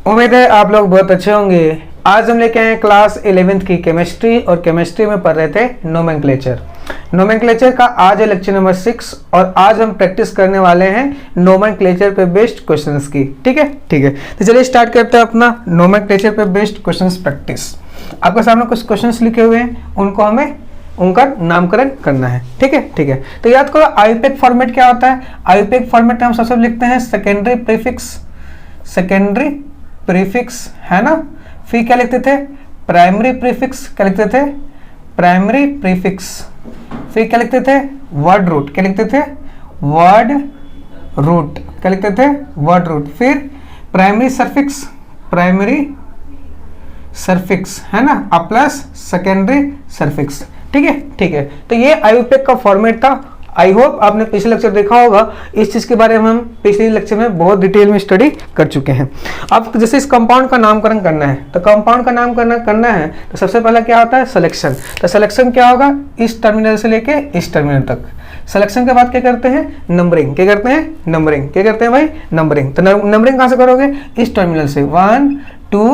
उम्मीद है आप लोग बहुत अच्छे होंगे। आज हम लेके आए क्लास 11th की केमिस्ट्री और केमिस्ट्री में पढ़ रहे थे नोमेनक्लेचर का आज है लेक्चर नंबर 6 और आज हम प्रैक्टिस करने वाले हैं नोमेनक्लेचर पे बेस्ड क्वेश्चंस की। ठीक है तो चलिए स्टार्ट करते हैं अपना नोमेनक्लेचर पे बेस्ड क्वेश्चंस प्रैक्टिस। आपके सामने कुछ क्वेश्चंस लिखे हुए हैं, उनको हमें उनका नामकरण करना है। ठीक है तो याद करो आईयूपैक फॉर्मेट क्या होता है। आईयूपैक फॉर्मेट में हम सबसे लिखते हैं सेकेंडरी प्रीफिक्स है ना। फिर क्या लिखते थे प्राइमरी प्रीफिक्स, क्या लिखते थे प्राइमरी प्रीफिक्स। फिर क्या लिखते थे वर्ड रूट, क्या लिखते थे वर्ड रूट, क्या लिखते थे वर्ड रूट। फिर प्राइमरी सरफिक्स है ना प्लस सेकेंडरी सरफिक्स। ठीक है तो ये आईयूपैक का फॉर्मेट था। आई होप आपने पिछले लेक्चर देखा होगा, इस चीज के बारे में हम पिछले लेक्चर में बहुत डिटेल में स्टडी कर चुके हैं। अब जैसे इस कंपाउंड का नामकरण करना है, तो कंपाउंड का नामकरण करना है तो सबसे पहला क्या होता है सिलेक्शन। तो सिलेक्शन क्या होगा, इस टर्मिनल से लेके इस टर्मिनल तक। सिलेक्शन के बाद क्या करते हैं नंबरिंग, क्या करते हैं भाई नंबरिंग। तो नंबरिंग कहाँ से करोगे, इस टर्मिनल से 1 2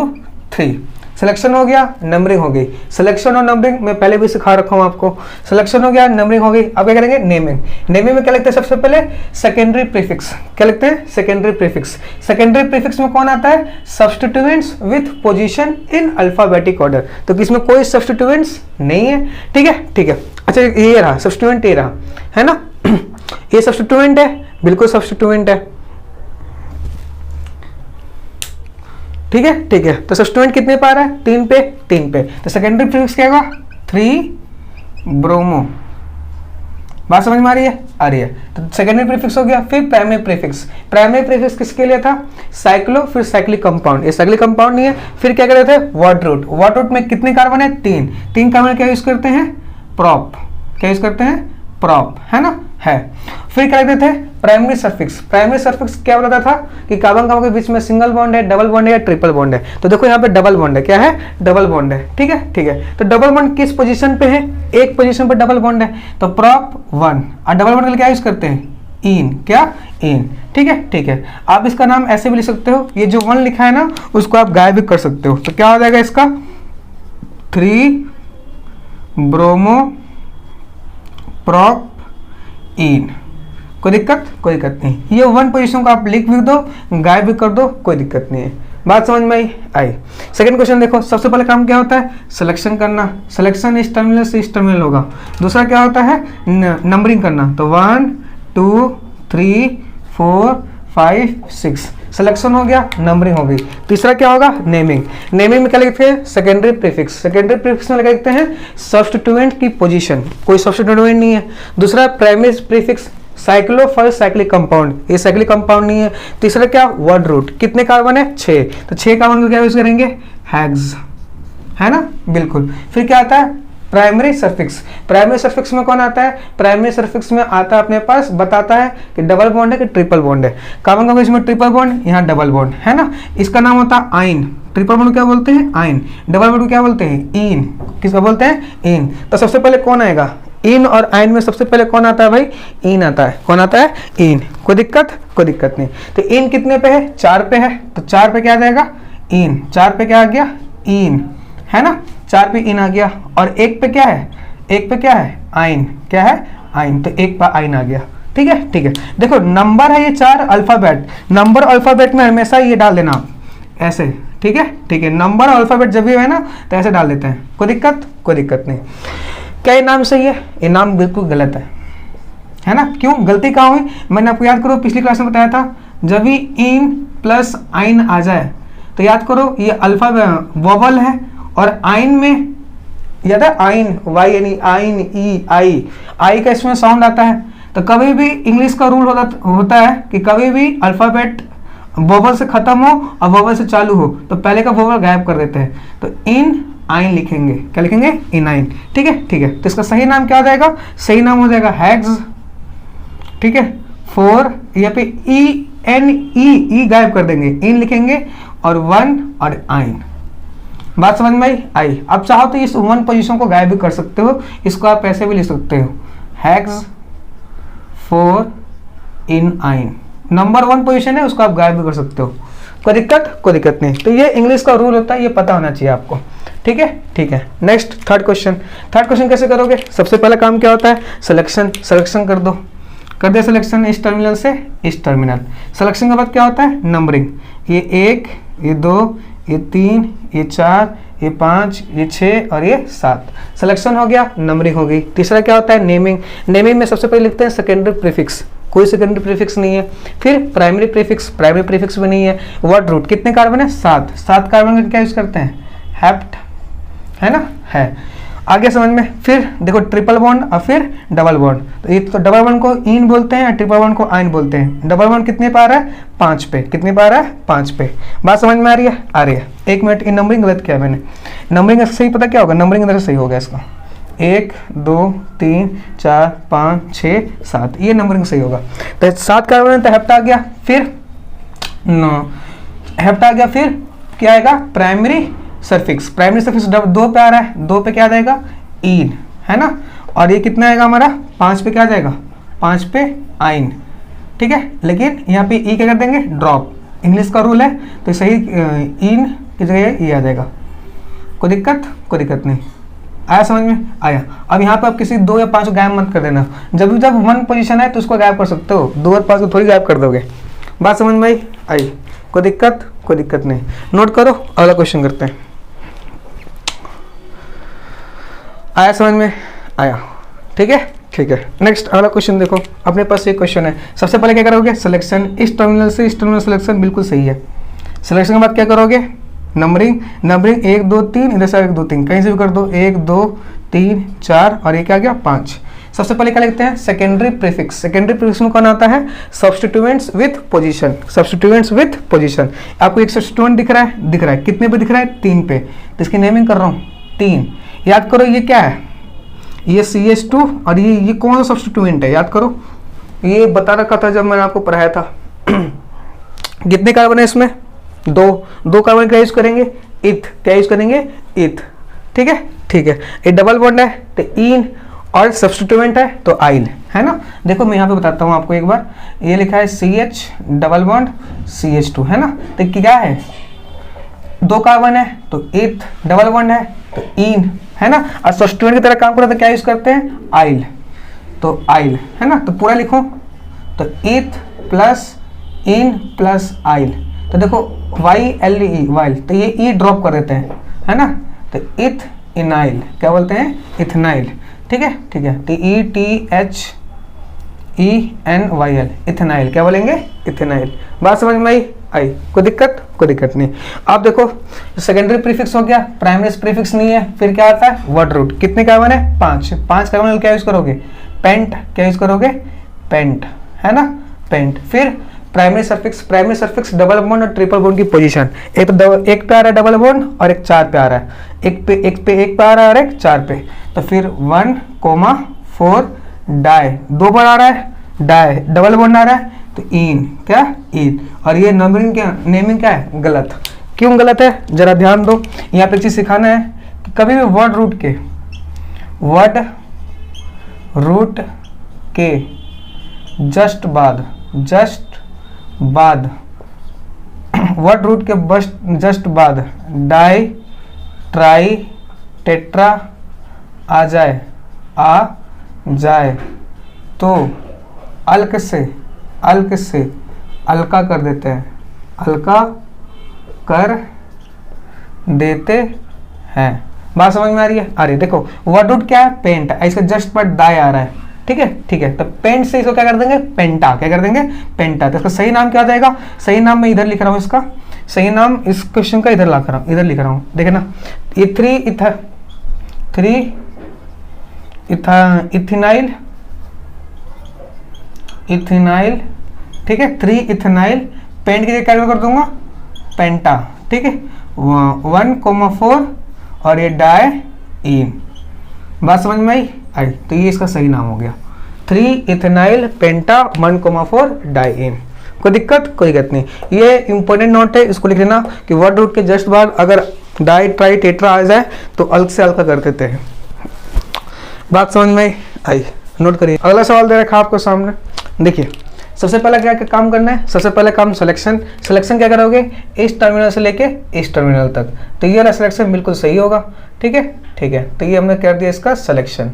3। सिलेक्शन हो गया, नंबरिंग हो गई। सिलेक्शन और नंबरिंग मैं पहले भी सिखा रखा हूं आपको। सिलेक्शन हो गया, नंबरिंग हो गई। अब क्या करेंगे नेमिंग में क्या लिखते हैं सबसे पहले सेकेंडरी प्रीफिक्स। क्या लिखते हैं सेकेंडरी प्रीफिक्स में कौन आता है substituents with position in alphabetic order. तो किसमें कोई सब्स्टिट्यूएंट्स नहीं है। ठीक है अच्छा ये रहा सब्स्टिट्यूएंट, ये रहा है ना ये सब्स्टिट्यूएंट है, बिल्कुल सब्स्टिट्यूएंट है। ठीक है तो सब्स्टिट्यूएंट कितने पे आ रहा है 3 पे। तो सेकेंडरी प्रीफिक्स क्या होगा 3 ब्रोमो। बात समझ में आ रही है तो सेकेंडरी प्रीफिक्स हो गया। फिर प्राइमरी प्रीफिक्स किसके लिए था साइक्लो, फिर साइक्लिक कंपाउंड। ये साइक्लिक कंपाउंड नहीं है। फिर क्या कर रहे थे वर्ड रूट में कितने कार्बन है 3 कार्बन क्या यूज करते हैं प्रॉप, क्या यूज करते हैं प्रॉप है ना है। फिर क्या लिखते थे प्राइमरी सरफिक्स क्या बताता था कि कार्बन कार्बन के बीच में सिंगल बॉन्ड है, डबल बॉन्ड है या ट्रिपल बॉन्ड है। तो देखो यहाँ पे डबल बॉन्ड है, क्या है डबल बॉन्ड है। ठीक है तो डबल बॉन्ड किस पोजीशन पे है, एक पोजीशन पे डबल बॉन्ड है तो प्रॉप 1। और डबल बॉन्ड के लिए क्या यूज करते हैं इन, क्या इन। ठीक है आप इसका नाम ऐसे भी लिख सकते हो, ये जो 1 लिखा है ना उसको आप गायब भी कर सकते हो। तो क्या हो जाएगा इसका 3 ब्रोमो प्रॉप इन। कोई दिक्कत नहीं। ये 1 पोजीशन को आप लिख भी दो, गायब भी कर दो, कोई दिक्कत नहीं है। बात समझ में आई। सेकंड क्वेश्चन देखो, सबसे पहले काम क्या होता है सिलेक्शन करना। सिलेक्शन इस टर्मिनल से इस टर्मिनल होगा। दूसरा क्या होता है नंबरिंग करना। तो 1 2 3 4 5 6 सिलेक्शन हो गया, नंबरिंग हो गई। तीसरा क्या होगा नेमिंग में क्या लिखते हैं सेकेंडरी प्रीफिक्स में लिखते हैं सब्स्टिट्यूएंट की पोजीशन, कोई सब्स्टिट्यूएंट नहीं है। दूसरा primary prefix cyclo first cyclic compound, ये साइक्लिक कंपाउंड नहीं है। तीसरा क्या वर्ड रूट, कितने कार्बन है 6, तो 6 कार्बन को क्या यूज करेंगे हेक्स है ना बिल्कुल। फिर क्या आता है प्राइमरी सरफिक्स में कौन आता है, प्राइमरी सरफिक्स में आता है अपने पास बताता है कि डबल बॉन्ड है कि ट्रिपल बॉन्ड है। कार्बन का इसमें ट्रिपल बॉन्ड, यहाँ डबल बॉन्ड है ना। इसका नाम होता है आइन। ट्रिपल बॉन्ड क्या बोलते हैं आइन, डबल बॉन्ड क्या बोलते हैं इन। किसका बोलते हैं इन। तो सबसे पहले कौन आएगा इन और आइन में सबसे पहले कौन आता है भाई इन आता है। कौन आता है इन। कोई दिक्कत नहीं। तो इन कितने पे है 4 पे है, तो 4 पे क्या आ जाएगा इन। 4 पे क्या आ गया इन है ना, 4 पे इन आ गया। और 1 पे क्या है आइन, क्या है आइन। तो 1 पे आइन आ गया। ठीक है देखो नंबर है ये 4 अल्फाबेट। नंबर अल्फाबेट में हमेशा ये डाल देना आप ऐसे। ठीक है नंबर अल्फाबेट जब भी है ना तो ऐसे डाल देते हैं। कोई दिक्कत नहीं। क्या ये नाम सही है, ये नाम बिल्कुल गलत है ना। क्यों गलती कहाँ हुई, मैंने आपको याद करो पिछली क्लास में बताया था जब भी इन प्लस आइन आ जाए तो याद करो ये अल्फा वोवल है और आइन में याद है आइन वाई यानी आइन ई आई का इसमें साउंड आता है। तो कभी भी इंग्लिश का रूल होता है कि कभी भी अल्फाबेट वोवल से खत्म हो और वोवल से चालू हो तो पहले का वोवल गायब कर देते हैं। तो इन आइन लिखेंगे, क्या लिखेंगे इन आइन। ठीक है तो इसका सही नाम क्या हो जाएगा, सही नाम हो जाएगा हेक्स। ठीक है 4 यहाँ पे ई गायब कर देंगे, इन लिखेंगे और 1 और आइन। बात समझ में आई। अब चाहो तो इस 1 पोजीशन को गायब भी कर सकते हो, इसको आप ऐसे भी लिख सकते हो हेक्स 4 इन आइन। नंबर 1 पोजीशन है उसको आप गायब भी कर सकते हो। कोई दिक्कत नहीं। तो ये इंग्लिश का रूल होता है, ये पता होना चाहिए आपको। ठीक है। नेक्स्ट थर्ड क्वेश्चन कैसे करोगे? सबसे पहला काम क्या होता है? सिलेक्शन कर दो। कर दे सिलेक्शन इस टर्मिनल से इस टर्मिनल। सिलेक्शन के बाद क्या होता है? नंबरिंग। ये 1, ये 2, ये 3, ये 4, ये 5, ये 6 और ये 7। सिलेक्शन हो गया, नंबरिंग हो गई। तीसरा क्या होता है? नेमिंग में सबसे पहले लिखते हैं सेकेंडरी प्रीफिक्स, कोई सेकेंडरी प्रीफिक्स नहीं है। फिर प्राइमरी प्रीफिक्स भी नहीं है। वर्ड रूट कितने कार्बन है? 7 कार्बन का क्या यूज करते हैं? हेप्ट, है ना, है। आगे समझ में। फिर देखो ट्रिपल बॉन्ड और फिर डबल बॉन्ड। तो ये तो डबल बॉन्ड को इन बोलते हैं और ट्रिपल बॉन्ड को आइन बोलते हैं। डबल बॉन्ड कितने पे आ रहा है? 5 पे। कितने पे आ रहा है? 5 पे। बात समझ में आ रही है? आ रही है। एक मिनट, इन नंबरिंग गलत किया मैंने। नंबरिंग सही पता क्या होगा? नंबरिंग इधर से सही होगा इसका। 1 2 3 4 5 6 7, ये नंबरिंग सही होगा। तो 7 कार्बन है तो हेप्ट आ गया। फिर हेप्ट आ गया। फिर क्या आएगा? प्राइमरी सफिक्स 2 पे आ रहा है। 2 पे क्या आ जाएगा? इन, है ना। और ये कितना आएगा हमारा? 5 पे क्या आ जाएगा? 5 पे आइन। ठीक है। लेकिन यहाँ पे ई क्या कर देंगे? ड्रॉप। इंग्लिश का रूल है तो सही इन की जगह ये आ जाएगा। कोई दिक्कत नहीं। आया समझ में? आया। अब यहाँ पे आप किसी 2 या 5 गायब मत कर देना। जब 1 पोजीशन है तो उसको गायब कर सकते हो, 2 और 5 को थोड़ी गायब कर दोगे। बात समझ में आई? कोई दिक्कत नहीं। नोट करो, अगला क्वेश्चन करते हैं। आया समझ में? आया। ठीक है। नेक्स्ट अगला क्वेश्चन देखो, अपने पास एक क्वेश्चन है। सबसे पहले क्या करोगे? सिलेक्शन इस टर्मिनल से इस टर्मिनल। सिलेक्शन बिल्कुल सही है। सिलेक्शन के बाद क्या करोगे? नंबरिंग 1 2 3, इधर से 1 2 3, कहीं से भी कर दो। 1 2 3 4 और ये क्या आ गया? 5। सबसे पहले क्या लिखते हैं? सेकेंडरी प्रीफिक्स में कौन आता है? Substituents with position. आपको एक सब्स्टिट्यूएंट दिख रहा है। कितने पे दिख रहा है? 3 पे। तो इसकी नेमिंग कर रहा हूँ 3। याद करो ये क्या है? ये CH2 और ये कौन सा सब्स्टिट्यूएंट है? याद करो, ये बता रखा था जब मैंने आपको पढ़ाया था। कितने कार्बन है इसमें? 2 कार्बन का यूज करेंगे इथ। क्या यूज करेंगे? इथ। ठीक है। ये डबल बॉन्ड है तो इन, और सब्स्टिट्यूएंट है तो आइल, है ना। देखो मैं यहाँ पे बताता हूँ आपको एक बार। ये लिखा है CH डबल बॉन्ड CH2, है ना। तो क्या है? 2 कार्बन है तो इथ, डबल बॉन्ड है तो इन, है ना। और सब्स्टिट्यूएंट की तरह काम करते तो क्या यूज करते हैं? आइल। तो आइल, है ना। तो पूरा लिखो तो इथ प्लस इन प्लस आइल। तो देखो YLE वाइल, तो ये ई ड्रॉप कर देते हैं, है ना। तो इथ इनाइल क्या बोलते हैं? इथनाइल। ठीक है। तो ETHENYL इथेनाइल क्या बोलेंगे? इथेनाइल। बात समझ में आई? कोई दिक्कत नहीं। आप देखो सेकेंडरी प्रीफिक्स हो गया, प्राइमरी प्रीफिक्स नहीं है। फिर क्या आता है? Word root. कितने कार्बन है? 5 कार्बन क्या यूज करोगे? पेंट। क्या यूज करोगे? पेंट, है ना, पेंट। फिर प्राइमरी सफिक्स डबल बॉन्ड और ट्रिपल बॉन्ड की पोजीशन। एक पे आ रहा है डबल बॉन्ड और एक 4 पे आ रहा है। एक पे आ रहा है और एक 4 पे। तो फिर 1,4 डाई, 2 बार आ रहा है डाई, डबल बॉन्ड आ रहा है तो इन, क्या? इन। और ये नेमिंग क्या है? गलत। क्यों गलत है? जरा ध्यान दो। यहाँ पे एक चीज सिखाना है कि कभी भी वर्ड रूट के जस्ट बाद वर्ड रूट के जस्ट बाद डाई ट्राई टेट्रा आ जाए तो अल्क से अलका कर देते हैं। बात समझ में आ रही है? अरे देखो वर्ड रूट क्या है? पेंट। इसका जस्ट पर डाई आ रहा है। ठीक है। तो पेंट से इसको क्या कर देंगे? पेंटा। क्या कर देंगे? पेंटा। तो इसका सही नाम क्या जाएगा? सही नाम मैं इधर लिख रहा हूँ। इसका सही नाम इस क्वेश्चन का इधर लिख रहा हूँ। देखना ये 3 इथेनाइल। ठीक है। 3 इथेनाइल। पेंट की जगह क्या कर दूंगा? पेंटा। ठीक है। 1,4 और ये डाई इन। बात समझ में आई? तो ये इसका सही नाम हो गया 3 इथेनाइल पेंटा 1,4 डाई इन। कोई दिक्कत नहीं। ये इंपॉर्टेंट नोट है, इसको लिख लेना कि वर्ड रूट के जस्ट बाद अगर डाई ट्राई टेट्रा आ जाए तो अल्क से अल्का कर देते हैं। बात समझ में आई? नोट करिए। अगला सवाल दे रखा आपको सामने, देखिए सबसे पहले क्या क्या काम करना है, सबसे पहले काम सिलेक्शन। सिलेक्शन क्या करोगे, इस टर्मिनल से लेके इस टर्मिनल तक, तो ये वाला सिलेक्शन बिल्कुल सही होगा। ठीक है, ठीक है, तो ये हमने कर दिया, इसका सिलेक्शन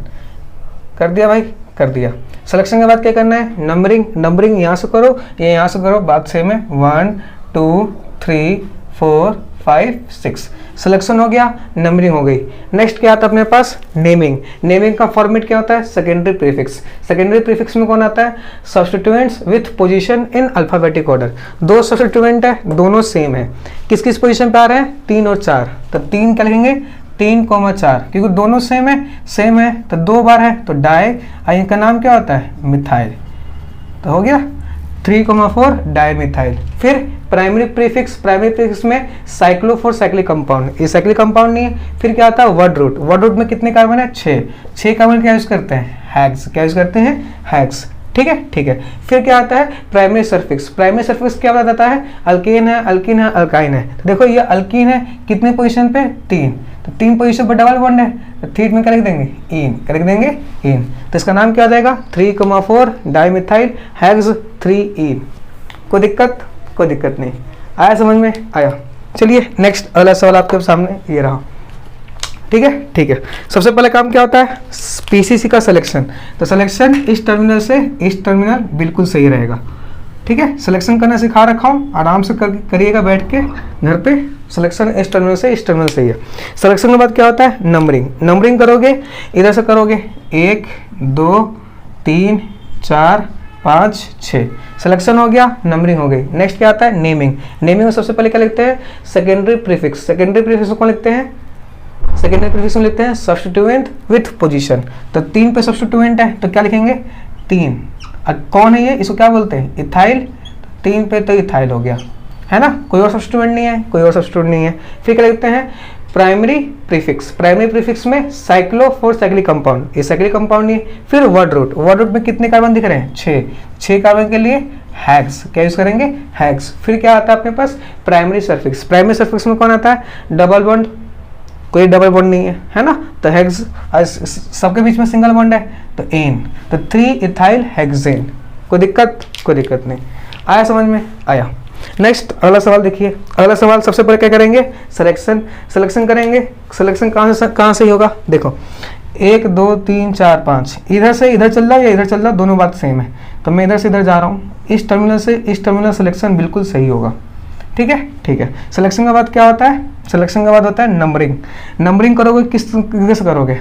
कर दिया भाई, कर दिया। सिलेक्शन के बाद क्या करना है, नंबरिंग। नंबरिंग यहाँ से करो, ये यहाँ से करो, बात सेम है। 1 2 3 4 5 6 सिलेक्शन हो गया, नंबरिंग हो गई। नेक्स्ट क्या आता है अपने पास, नेमिंग। नेमिंग का फॉर्मेट क्या होता है, सेकेंडरी प्रीफिक्स। सेकेंडरी प्रीफिक्स में कौन आता है, substituents with position in alphabetic order. दो सब्स्टिट्यूएंट है, दोनों सेम है, किस किस पोजीशन पे आ रहे हैं, 3 और 4, तो 3 क्या लिखेंगे, 3,4, क्योंकि दोनों सेम है तो 2 बार है तो डाई, इनका नाम क्या होता है, मिथाइल। तो हो गया 3,4 डाईमिथाइल। फिर प्राइमरी प्रीफिक्स। प्राइमरी प्रीफिक्स में साइक्लोफोर साइक्लिक कंपाउंड, ये साइक्लिक कंपाउंड नहीं है। फिर क्या आता है, वर्ड रूट। वर्ड रूट में कितने कार्बन है, 6 कार्बन क्या यूज करते हैं, हैग्स। क्या यूज करते हैं, हैग्स। ठीक है, ठीक है। फिर क्या आता है, प्राइमरी सफिक्स। प्राइमरी सफिक्स क्या बताता है, अल्केन है, अल्किन है, अल्काइन है। तो देखो ये अल्किन है, कितने पोजीशन पे, 3, तो 3 पोजीशन पर डबल बॉन्ड है, तो थीट में क्या लिख देंगे, इन, क्या लिख देंगे, इन। तो इसका नाम क्या हो जाएगा, 3,4 डाईमिथाइल हैग्स 3 इन। कोई दिक्कत नहीं, आया समझ में, आया। चलिए नेक्स्ट अगला सवाल आपके सामने ये रहा। ठीक है, ठीक है। सबसे पहले काम क्या होता है, पीसीसी का सिलेक्शन। तो सिलेक्शन इस टर्मिनल से इस टर्मिनल बिल्कुल सही रहेगा। ठीक है, सिलेक्शन करना सिखा रखा हूँ, आराम से करिएगा बैठ के घर पे। सिलेक्शन इस टर्मिनल से इस टर्मिनल सही है। सिलेक्शन के बाद क्या होता है, नंबरिंग। नंबरिंग करोगे, इधर से करोगे 1 2 3 4 5 6 सिलेक्शन हो गया, नंबरिंग हो गई। नेक्स्ट क्या आता है, नेमिंग। नेमिंग में सबसे पहले क्या लिखते हैं, सेकेंडरी प्रीफिक्स। सेकेंडरी प्रीफिक्स में कौन लिखते हैं, सेकेंडरी प्रीफिक्स में लिखते हैं सब्स्टिट्यूएंट विथ पोजीशन। तो 3 पे सब्स्टिट्यूएंट है तो क्या लिखेंगे, 3। अब कौन है ये, इसको क्या बोलते हैं, इथाइल। 3 पे तो इथाइल हो गया, है ना, कोई और सब्स्टिट्यूएंट नहीं है, कोई और सब्स्टिट्यूएंट नहीं है। फिर क्या लिखते हैं, प्राइमरी प्रीफिक्स। प्राइमरी प्रीफिक्स में साइक्लोफोर साइक्लिक कंपाउंड, ये साइक्लिक कंपाउंड नहीं है। फिर वर्ड रूट। वर्ड रूट में कितने कार्बन दिख रहे हैं, 6 कार्बन के लिए हैग्स, क्या यूज करेंगे, हैग्स। फिर क्या आता है अपने पास, प्राइमरी सफिक्स। प्राइमरी सफिक्स में कौन आता है, डबल बॉन्ड, कोई डबल बॉन्ड नहीं है ना, तो हेक्स, सबके बीच में सिंगल बॉन्ड है तो एन, तो 3 इथाइल हेक्सेन। कोई दिक्कत नहीं, आया समझ में, आया। नेक्स्ट अगला सवाल देखिए। अगला सवाल सबसे पहले क्या करेंगे, सिलेक्शन करेंगे। सिलेक्शन कहाँ से ही होगा, देखो 1 2 3 4 5, इधर से इधर चल रहा है या इधर चल रहा है, दोनों बात सेम है, तो मैं इधर से इधर जा रहा हूँ, इस टर्मिनल से इस टर्मिनल सिलेक्शन बिल्कुल सही होगा। ठीक है, ठीक है। सिलेक्शन के बाद क्या होता है, सिलेक्शन के बाद होता है नंबरिंग। नंबरिंग करोगे किस किधर से करोगे,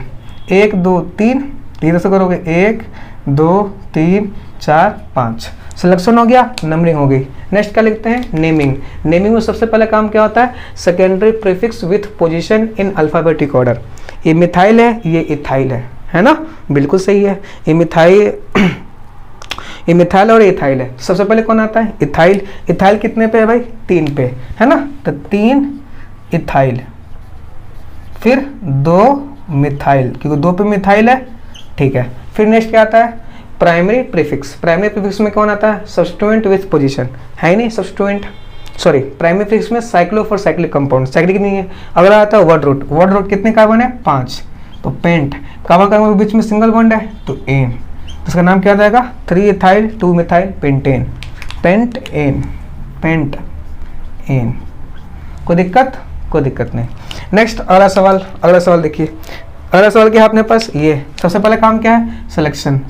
1 2 3, इधर से करोगे 1 2 3 4 5 सिलेक्शन हो गया, नंबरिंग हो गई। नेक्स्ट क्या लिखते हैं, नेमिंग। नेमिंग में सबसे पहले काम क्या होता है, secondary prefix with position in alphabetic order. ये मिथाइल है, ये इथाइल है ना, बिल्कुल सही है। ये मिथाइल और इथाइल है। सबसे पहले कौन आता है, इथाइल। इथाइल कितने पे है भाई, 3 पे, है ना, तो 3 इथाइल, फिर 2 मिथाइल, क्योंकि 2 पे मिथाइल है। ठीक है, फिर नेक्स्ट क्या आता है, प्राइमरी प्रीफिक्स। प्राइमरी प्रीफिक्स में कौन आता है, सब्स्टिट्यूएंट विथ पोजीशन, है ही नहीं सब्स्टिट्यूएंट, सॉरी। प्राइमरी प्रीफिक्स में साइक्लोफोर साइक्लिक कंपाउंड, साइक्लिक नहीं है। अगला आता है वर्ड रूट। वर्ड रूट कितने कार्बन है, 5, तो पेंट, कार्बन के बीच में सिंगल बॉन्ड है तो एन, इसका नाम क्या आ जाएगा, 3 ethyl 2 methyl pentane, pent ane. कोई दिक्कत नहीं। नेक्स्ट अगला सवाल देखिए। अगला सवाल क्या है अपने पास, ये सबसे पहले काम क्या है, सिलेक्शन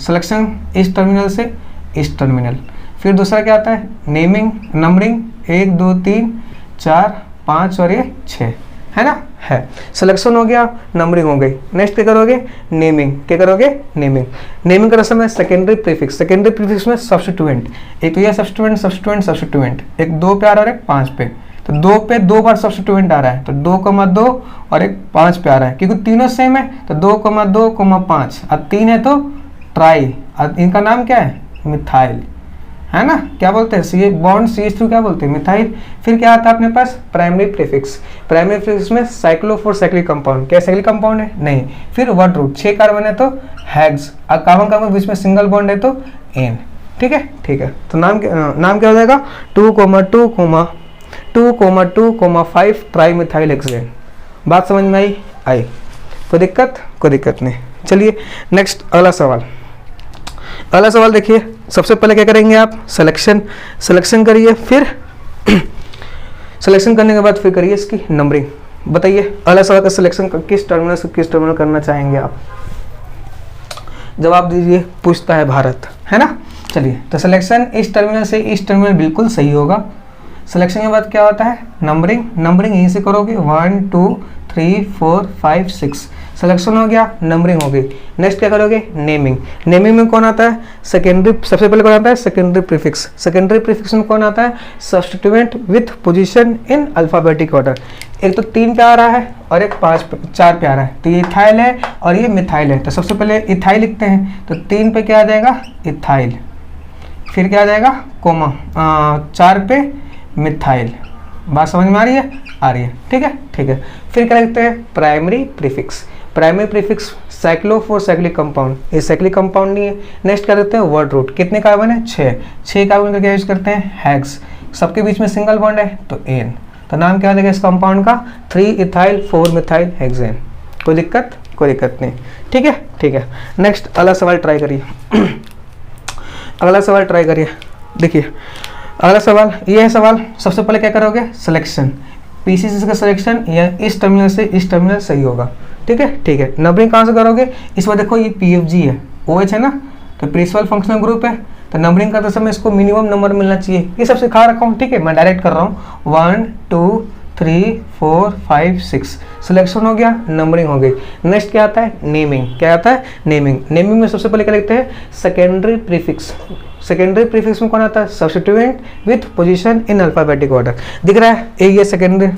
इस टर्मिनल से इस टर्मिनल। फिर दूसरा क्या आता है, नेमिंग, नंबरिंग, 1 2 3 4 5 और ये 6, है ना, है। सिलेक्शन हो गया, नंबरिंग हो गई। नेक्स्ट क्या करोगे, नेमिंग। क्या करोगे, नेमिंग का समय सेकेंडरी प्रीफिक्स। सेकेंडरी प्रीफिक्स में सब्स्टिट्यूएंट, एक तो ये सब्स्टिट्यूएंट, एक 2 पे आ रहा है और एक 5 पे, तो 2 पे 2 बार सब्स्टिट्यूएंट आ रहा है, तो 2,2 और एक 5 पे आ रहा है, क्योंकि तीनों सेम है तो 2,2, 5 और 3 है तो ट्राई, और इनका नाम क्या है, मिथाइल, है ना, क्या बोलते हैं, सी बॉन्ड CH2 क्या बोलते हैं, मिथाइल। फिर क्या आता है अपने पास, प्राइमरी प्रीफिक्स। प्राइमरी प्रीफिक्स में साइक्लोफोर साइक्लिक कंपाउंड, क्या साइक्लिक कंपाउंड है, नहीं। फिर वर्ड रूट, 6 कार्बन है तो हैग्स, और कार्बन बीच में सिंगल बॉन्ड है तो एन। ठीक है, ठीक है। तो नाम क्या हो जाएगा, 2,2,5 ट्राई मिथाइल हेक्सेन। बात समझ में आई। कोई दिक्कत नहीं। चलिए नेक्स्ट अगला सवाल देखिए। सबसे पहले क्या करेंगे आप, सिलेक्शन करिए, फिर सिलेक्शन करने के बाद फिर करिए इसकी नंबरिंग। बताइए अगला सवाल का सिलेक्शन किस टर्मिनल से किस टर्मिनल करना चाहेंगे आप, जवाब दीजिए। पूछता है भारत, है ना। चलिए, तो सिलेक्शन इस टर्मिनल से इस टर्मिनल बिल्कुल सही होगा। सिलेक्शन के बाद क्या होता है, नंबरिंग यहीं से करोगे, 1 2 3 4 5 6 सिलेक्शन हो गया, नंबरिंग हो गई। नेक्स्ट क्या करोगे, नेमिंग में कौन आता है, सेकेंडरी, सबसे पहले कौन आता है, सेकेंडरी प्रीफिक्स में कौन आता है, substituent with position in alphabetic order. एक तो 3 पे आ रहा है और एक 4 पे आ रहा है, तो ये इथाइल है और ये मिथाइल है, तो सबसे पहले इथाइल लिखते हैं, तो 3 पे क्या आ जाएगा, इथाइल, फिर क्या आ जाएगा, कोमा, 4 पे मिथाइल। बात समझ में आ रही है, ठीक है। फिर क्या लिखते हैं, प्राइमरी प्रीफिक्स साइक्लोफोर साइक्लिक कंपाउंड, ये साइक्लिक कंपाउंड नहीं है। नेक्स्ट क्या करते हैं, वर्ड रूट, कितने कार्बन है, 6 कार्बन का क्या यूज करते हैं, हेक्स, सबके बीच में सिंगल बॉन्ड है तो एन, तो नाम क्या देगा इस कंपाउंड का, 3 इथाइल 4 मिथाइल हेक्सेन। कोई दिक्कत नहीं, ठीक है। नेक्स्ट अगला सवाल ट्राई करिए। देखिए अगला सवाल ये है सवाल, सबसे पहले क्या करोगे, सिलेक्शन, पीसीसी का सिलेक्शन या इस टर्मिनल से इस टर्मिनल सही होगा, ठीक है। नंबरिंग कहाँ से करोगे, इस बार देखो ये पीएफजी है, ओएच है ना, तो प्रिंसिपल फंक्शनल ग्रुप है, तो नंबरिंग करते समय इसको मिनिमम नंबर मिलना चाहिए, ये सब सिखा रखा हूँ, ठीक है। मैं डायरेक्ट कर रहा हूँ, 1 2 3 4 5 6 सिलेक्शन हो गया, नंबरिंग हो गई। नेक्स्ट क्या आता है, नेमिंग में सबसे पहले क्या लिखते हैं, सेकेंडरी प्रीफिक्स में कौन आता है, substituent with position in alphabetic order. दिख रहा है, एक ये सेकेंडरी,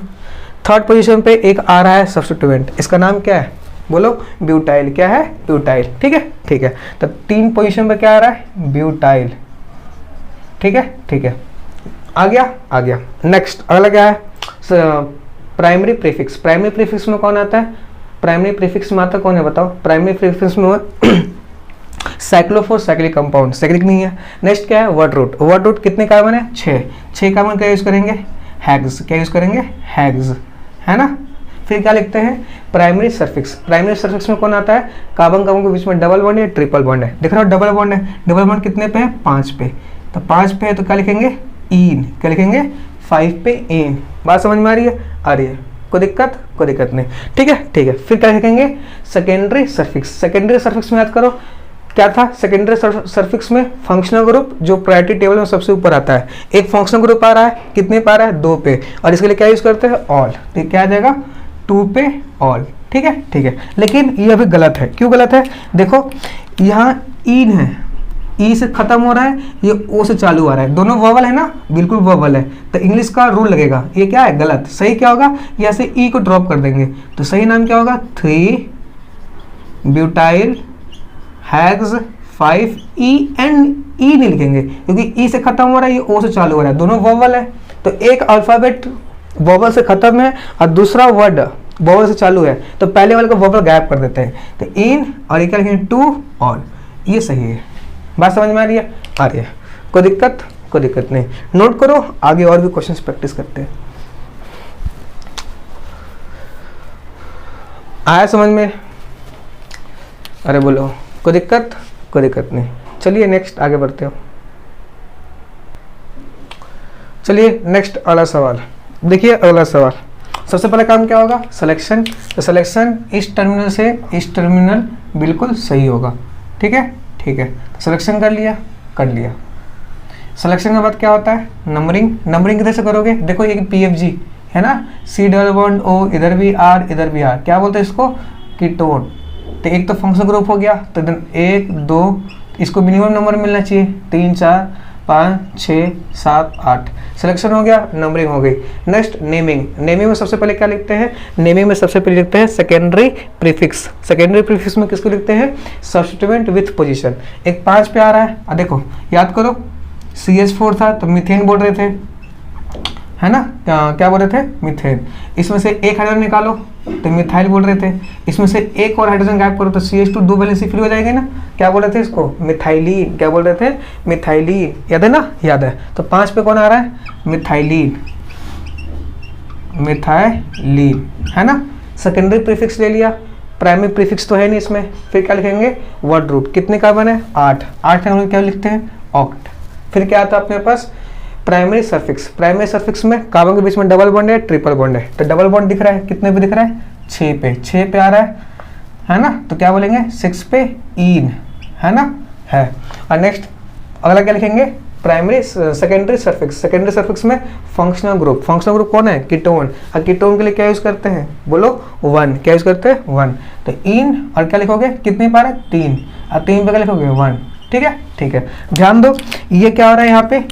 थर्ड पोजीशन पे एक आ रहा है सब्स्टिट्यूएंट, इसका नाम क्या है, बोलो, ब्यूटाइल। क्या है, ब्यूटाइल, ठीक है। तो 3 पोजीशन पे क्या आ रहा है, ब्यूटाइल, ठीक है। आ गया। नेक्स्ट अगला क्या है, प्राइमरी प्रीफिक्स में कौन आता है, प्राइमरी प्रीफिक्स में आता कौन है, बताओ। प्राइमरी प्रीफिक्स में साइक्लोफोर साइक्लिक कंपाउंड, साइक्लिक नहीं है। नेक्स्ट क्या है, वर्ड रूट कितने कार्बन है, 6 कार्बन का यूज करेंगे, हेक्स, क्या यूज करेंगे, हेक्स, है ना। फिर क्या लिखते हैं, प्राइमरी सफिक्स में कौन आता है, कार्बन के बीच में डबल बॉन्ड है, ट्रिपल बॉन्ड है, दिख रहा हो, डबल बॉन्ड कितने पे है, 5 पे, तो 5 पे है तो क्या लिखेंगे, इन, क्या लिखेंगे, 5 पे इन। बात समझ में आ रही है, कोई दिक्कत नहीं, ठीक है। फिर क्या लिखेंगे, सेकेंडरी सफिक्स में याद करो क्या था, सेकेंडरी सफिक्स में फंक्शनल ग्रुप जो प्रायोरिटी टेबल में सबसे ऊपर आता है, एक फंक्शनल ग्रुप आ रहा है, कितने पे आ रहा है, 2 पे, और इसके लिए क्या यूज करते हैं, ऑल, तो क्या आ जाएगा, 2 पे ऑल, ठीक है। लेकिन ये अभी गलत है, क्यों गलत है, देखो यहाँ इन है, ई से खत्म हो रहा है, ये ओ से चालू आ रहा है, दोनों वोवल है ना, बिल्कुल वोवल है, तो इंग्लिश का रूल लगेगा, ये क्या है, गलत। सही क्या होगा, यहाँ से ई को ड्रॉप कर देंगे, तो सही नाम क्या होगा, 3 ब्यूटाइल हेक्स 5 ई, एंड ई नहीं लिखेंगे क्योंकि ई से खत्म हो रहा है, ये ओ से चालू हो रहा है, दोनों वोवल है, तो एक अल्फाबेट वोवल से खत्म है और दूसरा वर्ड वोवल से चालू है, तो पहले वाले को वोवल गायब कर देते हैं, तो इन और ये क्या लिखेंगे, 2 ऑल, ये सही है। बात समझ में आ रही है, कोई दिक्कत नहीं। नोट करो, आगे और भी क्वेश्चंस प्रैक्टिस करते हैं। आया समझ में, अरे बोलो, कोई दिक्कत नहीं। चलिए नेक्स्ट आगे बढ़ते हो। चलिए नेक्स्ट अगला सवाल देखिए। अगला सवाल, सबसे पहले काम क्या होगा, सिलेक्शन, तो सिलेक्शन इस टर्मिनल से इस टर्मिनल बिल्कुल सही होगा, ठीक है। सिलेक्शन कर लिया। सिलेक्शन के बाद क्या होता है, नंबरिंग किधर से करोगे, देखो ये पीएफजी है ना, सी डबल बॉन्ड ओ, इधर भी आर, क्या बोलते हैं इसको, कीटोन, तो एक तो फंक्शनल ग्रुप हो गया, तो 1 2, इसको मिनिमम नंबर मिलना चाहिए, 3 4 5 6 7 8 सिलेक्शन हो गया, नंबरिंग हो गई। नेक्स्ट नेमिंग में सबसे पहले क्या लिखते हैं, सेकेंडरी प्रीफिक्स में किसको लिखते हैं, सब्स्टिट्यूएंट विथ पोजीशन। एक 5 पे आ रहा है, देखो याद करो, CH4 था तो मीथेन बोल रहे थे, है ना, क्या बोल रहे थे, मीथेन। इसमें से एक हाइड्रोजन निकालो तो मिथाइल बोल रहे थे, इसमें से एक और हाइड्रोजन गायब करो तो CH2 2 वैलेंसी फ्री हो जाएगी ना, क्या बोल रहे थे इसको, मिथाइलिन, क्या बोल रहे थे, मिथाइलिन, याद है ना, याद है। तो 5 पे कौन आ रहा है, मिथाइलिन, है ना। सेकेंडरी प्रीफिक्स ले लिया, प्राइमरी प्रीफिक्स तो है नहीं इसमें, फिर क्या लिखेंगे, वर्ड रूट, कितने कार्बन है, 8 क्या लिखते हैं, ऑक्ट। फिर क्या आता है अपने पास, प्राइमरी सफिक्स। प्राइमरी सफिक्स में कार्बन के बीच में डबल बॉन्ड है, ट्रिपल बॉन्ड है, तो डबल बॉन्ड दिख रहा है कितने पे दिख रहा है, 6 पे, 6 पे आ रहा है ना, तो क्या बोलेंगे 6 पे इन, है ना, है। और नेक्स्ट अगला क्या लिखेंगे, primary secondary suffix. Secondary suffix में फंक्शनल ग्रुप। फंक्शनल ग्रुप कौन है, कीटोन। और कीटोन के लिए क्या यूज करते हैं, बोलो 1, क्या यूज करते हैं 1, तो इन और क्या लिखोगे, कितने पे आ रहा है 3, और 3 पे क्या लिखोगे 1, ठीक है, ठीक है। ध्यान दो ये क्या हो रहा है यहाँ पे,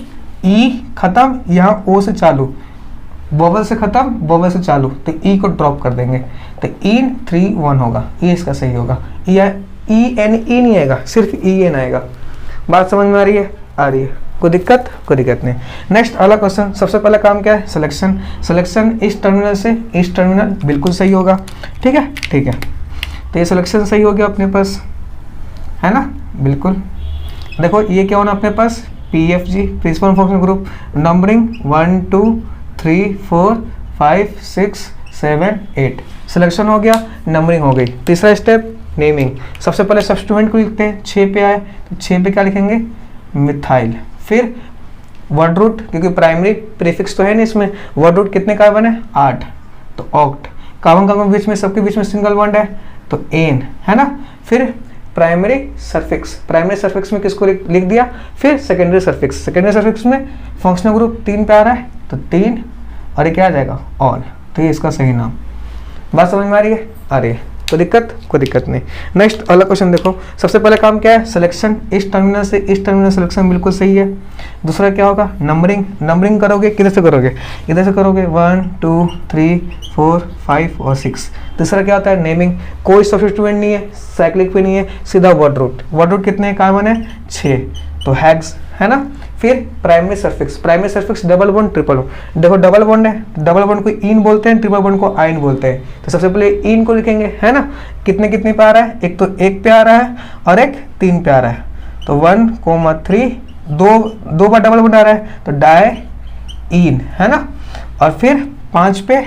ई खत्म, यहाँ ओ से चालू, बबल से खत्म, बबल से चालू, तो ई को ड्रॉप कर देंगे, तो इन 3 1 होगा, ये इसका सही होगा। ई एन ई नहीं आएगा, सिर्फ ई एन आएगा। बात समझ में आ रही है, आ रही है, कोई दिक्कत नहीं। नेक्स्ट अगला क्वेश्चन, सबसे पहला काम क्या है, सिलेक्शन। सिलेक्शन इस टर्मिनल से इस टर्मिनल, बिल्कुल सही होगा, ठीक है, ठीक है। तो ये सिलेक्शन सही हो गया अपने पास, है ना, बिल्कुल। देखो ये क्या होना अपने पास, PFG, principal functional group, numbering 1 2 3 4 5 6 7 8, selection हो गया, नंबरिंग हो गई। तीसरा स्टेप नेमिंग। सबसे पहले सब्स्टिट्यूएंट को लिखते हैं, 6 पे आए तो 6 पे क्या लिखेंगे, मिथाइल। फिर वर्ड रूट, क्योंकि प्राइमरी प्रीफिक्स तो है नहीं इसमें, वर्ड रूट कितने कार्बन है 8, तो ऑक्ट। कार्बन कार्बन के बीच में, सबके बीच में सिंगल बॉन्ड है, तो एन, है ना। फिर प्राइमरी सफिक्स। प्राइमरी सफिक्स में किसको लिख दिया, फिर सेकेंडरी सफिक्स। सेकेंडरी सफिक्स में फंक्शनल ग्रुप 3 पे आ रहा है, तो 3, और ये क्या आ जाएगा ऑल, तो ये इसका सही नाम। बात समझ में आ रही है, आ रही है, कोई दिक्कत नहीं। नेक्स्ट अगला क्वेश्चन देखो, सबसे पहले काम क्या है, सिलेक्शन इस टर्मिनल से इस टर्मिनल, सिलेक्शन बिल्कुल सही है। दूसरा क्या होगा, नंबरिंग। नंबरिंग करोगे किधर से करोगे, इधर से करोगे, 1 2 3 4 5 और 6। तीसरा क्या होता है, नेमिंग। कोई सब्स्टिट्यूएंट नहीं है, साइक्लिक भी नहीं है, सीधा वर्ड रूट। वर्ड रूट कितने कार्बन है 6, तो हैग्स, है ना। फिर primary suffix. Primary suffix double bond, triple bond. देखो डबल बॉन्ड है, डबल बॉन्ड को इन बोलते हैं, ट्रिपल बॉन्ड को आइन बोलते हैं। तो सबसे पहले इन को लिखेंगे, है ना। कितने कितने पे आ रहा है, एक तो 1 पे आ रहा है और एक 3 पे आ रहा है, तो 1,3, दो बार डबल बॉन्ड आ रहा है, तो डाई इन, है ना। और फिर 5 पे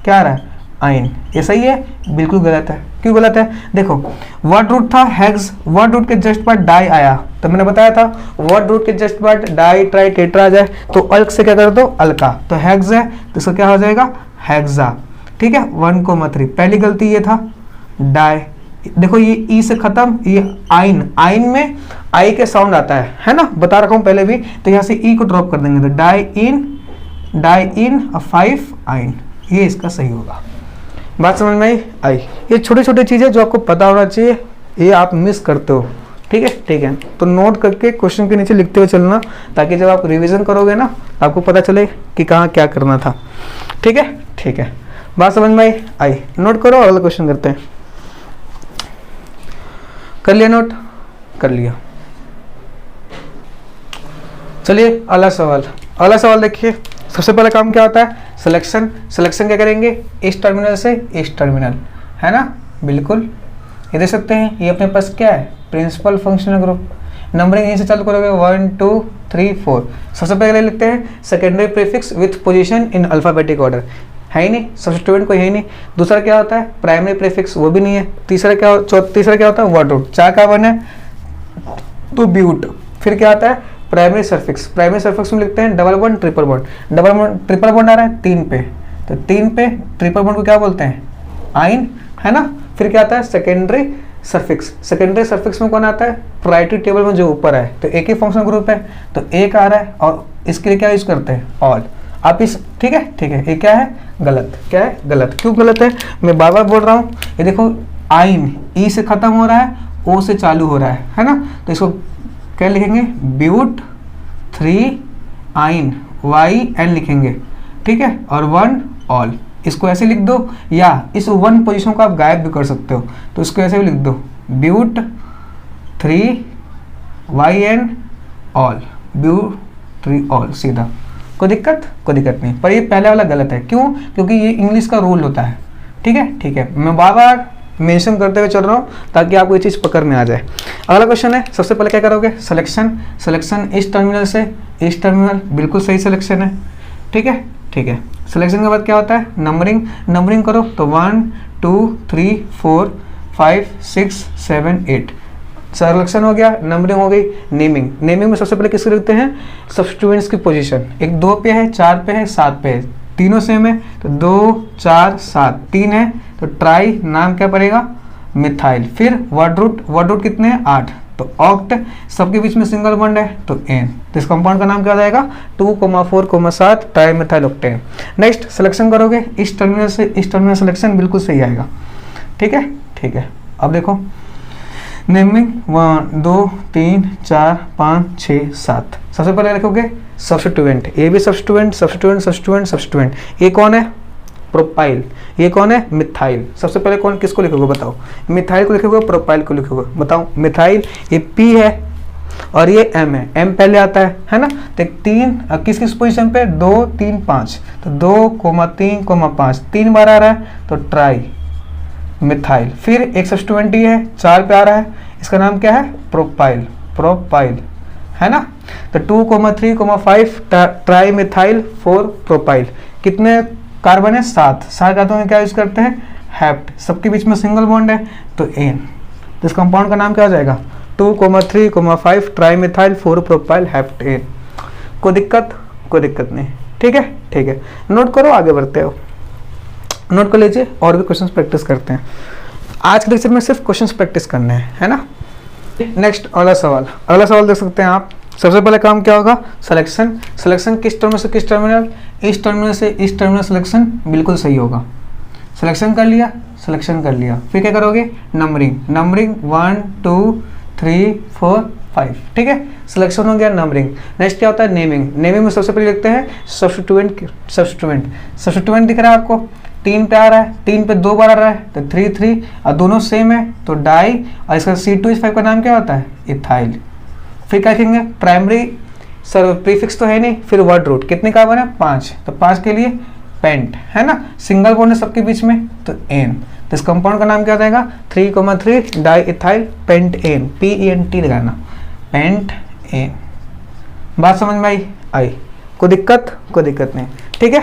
क्या आ रहा है, आइन। ये सही है, बिल्कुल गलत है। क्यों गलत है, देखो वर्ड रूट था हेक्स, वर्ड रूट के जस्ट बाद डाई आया, तो मैंने बताया था वर्ड रूट के जस्ट बाद डाई ट्राई टेट्रा आ जाए तो अल्क से क्या कर दो, अल्का, तो हेक्स है, तो इसका क्या हो जाएगा, हेक्सा, ठीक है। 1,3, पहली गलती ये था, डाई। देखो ये ई से खत्म, ये आइन, आइन में आई के साउंड आता है ना, बता रखा हूँ पहले भी, तो यहाँ से ई को ड्रॉप कर देंगे, तो डाई इन 5 आइन, ये इसका सही होगा। बात समझ में आई। ये छोटे छोटे चीज़ें जो आपको पता होना चाहिए, ये आप मिस करते हो, ठीक है, ठीक है। तो नोट करके क्वेश्चन के नीचे लिखते हुए चलना, ताकि जब आप रिवीजन करोगे ना, आपको पता चले कि कहाँ क्या करना था, ठीक है, ठीक है। बात समझ में आई, नोट करो, अगला क्वेश्चन करते हैं। कर लिया नोट, कर लिया। चलिए अगला सवाल देखिए। सबसे पहला काम क्या होता है, सिलेक्शन। सिलेक्शन क्या करेंगे, इस टर्मिनल से इस टर्मिनल, है ना, बिल्कुल। ये देख सकते हैं, ये अपने पास क्या है, प्रिंसिपल फंक्शनल ग्रुप। नंबरिंग यहीं से चालू करोगे, 1 2 3 4। सबसे पहले लिखते हैं secondary prefix with position in alphabetic order, है ही नहीं, सब्स्टिट्यूएंट कोई है ही नहीं। दूसरा क्या होता है, प्राइमरी प्रीफिक्स, वो भी नहीं है। तीसरा क्या होता है, वर्ड रूट। 4 कार्बन है तो ब्यूट। फिर क्या आता है, प्राइमरी सफिक्स। प्राइमरी सफिक्स में लिखते हैं double bond, triple bond. Triple bond आ रहा है 3 पे, तो 3 पे ट्रिपल बॉन्ड को क्या बोलते हैं, आइन, है ना। फिर क्या आता है, सेकेंडरी सफिक्स। सेकेंडरी सफिक्स में कौन आता है, प्रायोरिटी टेबल में जो ऊपर है, तो एक ही फंक्शन ग्रुप है, तो एक आ रहा है, और इसके लिए क्या यूज करते हैं, ऑल। आप इस, ठीक है, ठीक है। ये क्या है, गलत, क्या है, गलत। क्यों गलत है, मैं बार बार बोल रहा हूँ। ये देखो आइन, ई से खत्म हो रहा है, ओ से चालू हो रहा है ना, तो इसको क्या लिखेंगे, ब्यूट 3 आइन, YN लिखेंगे, ठीक है, और 1 ऑल। इसको ऐसे लिख दो, या इस 1 पोजीशन को आप गायब भी कर सकते हो, तो इसको ऐसे भी लिख दो, but 3 YN ol, but 3 ol, सीधा। कोई दिक्कत नहीं। पर ये पहले वाला गलत है, क्यों, क्योंकि ये इंग्लिश का रूल होता है, ठीक है, ठीक है। मैं बार बार मेंशन करते हुए चल रहा हूँ ताकि आपको ये चीज़ पकड़ में आ जाए। अगला क्वेश्चन है, सबसे पहले क्या करोगे, सिलेक्शन। सिलेक्शन इस टर्मिनल से इस टर्मिनल, बिल्कुल सही सिलेक्शन है, ठीक है, ठीक है। सिलेक्शन के बाद क्या होता है, नंबरिंग। नंबरिंग करो तो 1 2 3 4 5 6 7 8। सिलेक्शन हो गया, नंबरिंग हो गई, नेमिंग। नेमिंग में सबसे पहले किसको लिखते हैं, सब्स्टिट्यूएंट्स की पोजीशन। एक 2 पे है, 4 पे है, 7 पे है, तीनों सेम है तो 2 4 7, 3 है तो ट्राई, नाम क्या पड़ेगा, मिथाइल। फिर वर्ड रूट कितने हैं, 8, तो ऑक्ट, सबके बीच में सिंगल बॉन्ड है तो एन, तो इस कंपाउंड का नाम क्या हो जाएगा, 2,4,7 tri methyl octane. Next selection करोगे, इस टर्मिनल से इस टर्मिनल सिलेक्शन बिल्कुल सही आएगा। ठीक है, ठीक है। अब देखो नेमिंग 1 2 3 4 5 6 7। सबसे पहले लिखोगे सब्स्टिट्यूएंट, ये भी सब्स्टिट्यूएंट सब्स्टिट्यूएंट सब्स्टिट्यूएंट सब्स्टिट्यूएंट। ये कौन है, प्रोपाइल। ये कौन है, मिथाइल। सबसे पहले कौन किसको लिखोगे बताओ, मिथाइल को लिखोगे, प्रोपाइल को लिखोगे, बताओ। मिथाइल ये P है और ये M है, M पहले आता है ना। तो 3 किस किस पोजीशन पे, 2 3 5, तो 2,3,5 3 बार आ रहा है तो ट्राई मिथाइल। फिर एक सब्स्टिट्यूएंट ही है, 4 पे आ रहा है, इसका नाम क्या है, प्रोपाइल। प्रोपाइल है ना। तो 2,3,5 ट्राई मिथाइल 4 प्रोपाइल। कितने कार्बन है, 7। 7 कार्बन में क्या यूज करते हैं, हेप्ट। सबके बीच में सिंगल बॉन्ड है तो एन, तो इस कंपाउंड का नाम क्या हो जाएगा, 2,3,5 tri methyl 4 propyl hept ane. कोई दिक्कत नहीं। ठीक है, ठीक है, नोट करो, आगे बढ़ते हो, नोट कर लीजिए, और भी क्वेश्चंस प्रैक्टिस करते हैं। आज के लेक्चर में सिर्फ क्वेश्चंस प्रैक्टिस करने हैं, है ना। नेक्स्ट अगला सवाल देख सकते हैं आप। सबसे पहले काम क्या होगा, सिलेक्शन किस टर्मिनल से किस टर्मिनल, इस टर्मिनल से इस टर्मिनल सिलेक्शन बिल्कुल सही होगा। सिलेक्शन कर लिया, फिर क्या करोगे, नंबरिंग 1 2 3 4 5। ठीक है, सिलेक्शन हो गया, नंबरिंग। नेक्स्ट क्या होता है, नेमिंग में सबसे पहले लिखते हैं सब्स्टिट्यूएंट दिख रहा है आपको, 3 पे आ रहा है, 3 पे 2 बार आ रहा है तो 3 3, और दोनों सेम है तो डाई, और इसका C2H5 का नाम क्या होता है, इथाइल। फिर क्या लिखेंगे, प्राइमरी प्रीफिक्स तो है नहीं, फिर वर्ड रूट, कितने कार्बन है, 5, तो 5 के लिए पेंट है ना, सिंगल बॉन्ड है सबके बीच में तो एन, तो इस कंपाउंड का नाम क्या हो जाएगा, 3,3 di ethyl pent ane, PENT लगाना, पेंट एन। बात समझ में आई? कोई दिक्कत नहीं। ठीक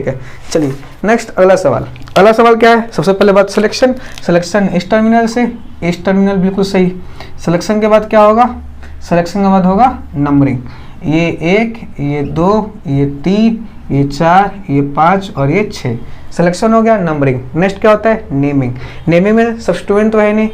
है, चलिए नेक्स्ट अगला सवाल क्या है। सबसे पहले बात सिलेक्शन इस टर्मिनल से इस टर्मिनल बिल्कुल सही। सिलेक्शन के बाद क्या होगा, सिलेक्शन के बाद होगा नंबरिंग, ये 1 ये 2 ये 3 ये 4 ये 5 और ये 6। सिलेक्शन हो गया, नंबरिंग। नेक्स्ट क्या होता है, नेमिंग में सब्स्टिट्यूएंट तो है नहीं,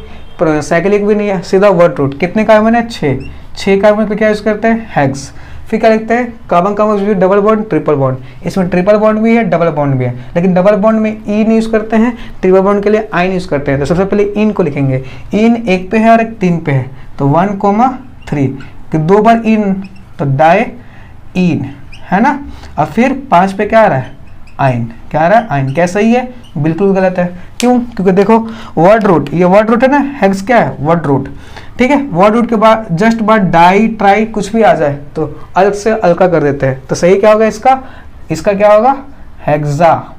साइक्लिक भी नहीं है, सीधा वर्ड रूट। कितने कार्बन है, 6 कार्बन पे क्या यूज करते हैं, हेक्स। फिर क्या लिखते हैं, carbon double bond triple bond. इसमें ट्रिपल बॉन्ड भी है, डबल बॉन्ड भी है, लेकिन डबल बॉन्ड में ई नहीं यूज करते हैं, ट्रिपल बॉन्ड के लिए आइन यूज करते हैं। तो सबसे पहले इन को लिखेंगे, इन 1 पे है और एक 3 पे है तो 1,3, कि 2 बार इन तो डाई इन है ना। और फिर 5 पे क्या आ रहा है, आइन। क्या आ रहा है, आइन। क्या सही है, बिल्कुल गलत है। क्यों, क्योंकि देखो वर्ड रूट, ये वर्ड रूट है ना, हेक्स क्या है, वर्ड रूट। ठीक है, वर्ड रूट के बाद जस्ट बाद डाई ट्राई कुछ भी आ जाए तो अलग से अलका कर देते हैं, तो सही क्या होगा इसका क्या होगा, हेक्सा